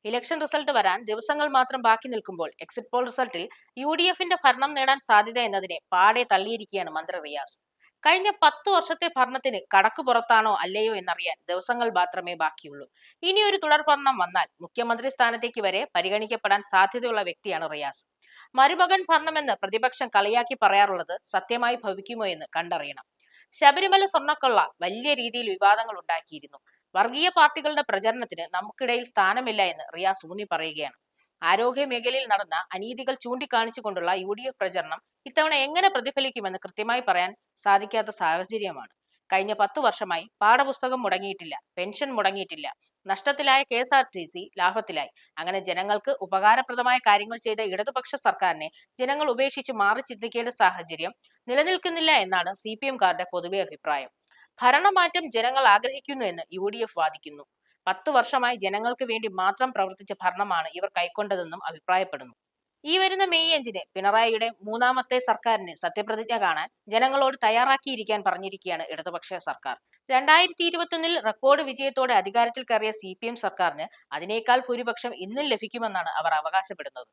Election result വരാൻ ദിവസങ്ങൾ മാത്രം ബാക്കി നിൽക്കുമ്പോൾ എക്സിറ്റ് പോൾ റിസൾട്ടിൽ UDFന്റെ ഭരണം നേടാൻ സാധ്യത എന്നതിനെ പാടെ തള്ളിയിരിക്കുകയാണ് മന്ത്രി റിയാസ്. കഴിഞ്ഞ 10 വർഷത്തെ ഭരണത്തിന് കടക്ക് പുറത്താണോ അല്ലയോ എന്നറിയാൻ ദിവസങ്ങൾ മാത്രമേ ബാക്കിയുള്ളൂ. ഇനി ഒരു തുടർ ഭരണം വന്നാൽ മുഖ്യമന്ത്രി സ്ഥാനത്തേക്ക് വരെ പരിഗണിക്കപ്പെടാൻ സാധ്യതയുള്ള വ്യക്തിയാണ് റിയാസ്. മരുമകൻ ഭരണമെന്ന് പ്രതിപക്ഷം കളിയാക്കി പറയാറുള്ളത് സത്യമായി ഭവിക്കുമോ എന്ന് കണ്ടറിയണം. ശബരിമല സ്വർണ്ണക്കൊള്ള വലിയ രീതിയിൽ വിവാദങ്ങൾ ഉണ്ടാക്കിയിരുന്നു. വർഗീയ പാർട്ടികളുടെ പ്രചരണത്തിന് നമുക്കിടയിൽ സ്ഥാനമില്ല എന്ന് റിയാസ് ഊന്നി പറയുകയാണ്. ആരോഗ്യ മേഖലയിൽ നടന്ന അനീതികൾ ചൂണ്ടിക്കാണിച്ചുകൊണ്ടുള്ള UDF പ്രചരണം ഇത്തവണ എങ്ങനെ പ്രതിഫലിക്കുമെന്ന് കൃത്യമായി പറയാൻ സാധിക്കാത്ത സാഹചര്യമാണ്. കഴിഞ്ഞ 10 വർഷമായി പാഠപുസ്തകം മുടങ്ങിയിട്ടില്ല, പെൻഷൻ മുടങ്ങിയിട്ടില്ല, നഷ്ടത്തിലായ KSRTC ലാഭത്തിലായി. അങ്ങനെ ജനങ്ങൾക്ക് ഉപകാരപ്രദമായ കാര്യങ്ങൾ ചെയ്ത ഇടതുപക്ഷ സർക്കാരിനെ ജനങ്ങൾ ഉപേക്ഷിച്ച് മാറി ചിന്തിക്കേണ്ട സാഹചര്യം നിലനിൽക്കുന്നില്ല എന്നാണ് CPM-കാരുടെ പൊതുവെ അഭിപ്രായം. ഭരണമാറ്റം ജനങ്ങൾ ആഗ്രഹിക്കുന്നു എന്ന് UDF വാദിക്കുന്നു. 10 വർഷമായി ജനങ്ങൾക്ക് വേണ്ടി മാത്രം പ്രവർത്തിച്ച ഭരണമാണ് ഇവർ കൈക്കൊണ്ടതെന്നും അഭിപ്രായപ്പെടുന്നു. ഈ വരുന്ന മെയ് 5-ന് പിണറായിയുടെ മൂന്നാമത്തെ സർക്കാരിന് സത്യപ്രതിജ്ഞ കാണാൻ ജനങ്ങളോട് തയ്യാറാക്കിയിരിക്കാൻ പറഞ്ഞിരിക്കുകയാണ് ഇടതുപക്ഷ സർക്കാർ. 2021-ൽ റെക്കോർഡ് വിജയത്തോടെ അധികാരത്തിൽ കയറിയ CPM സർക്കാരിന് അതിനേക്കാൾ ഭൂരിപക്ഷം ഇന്നും ലഭിക്കുമെന്നാണ് അവർ അവകാശപ്പെടുന്നത്.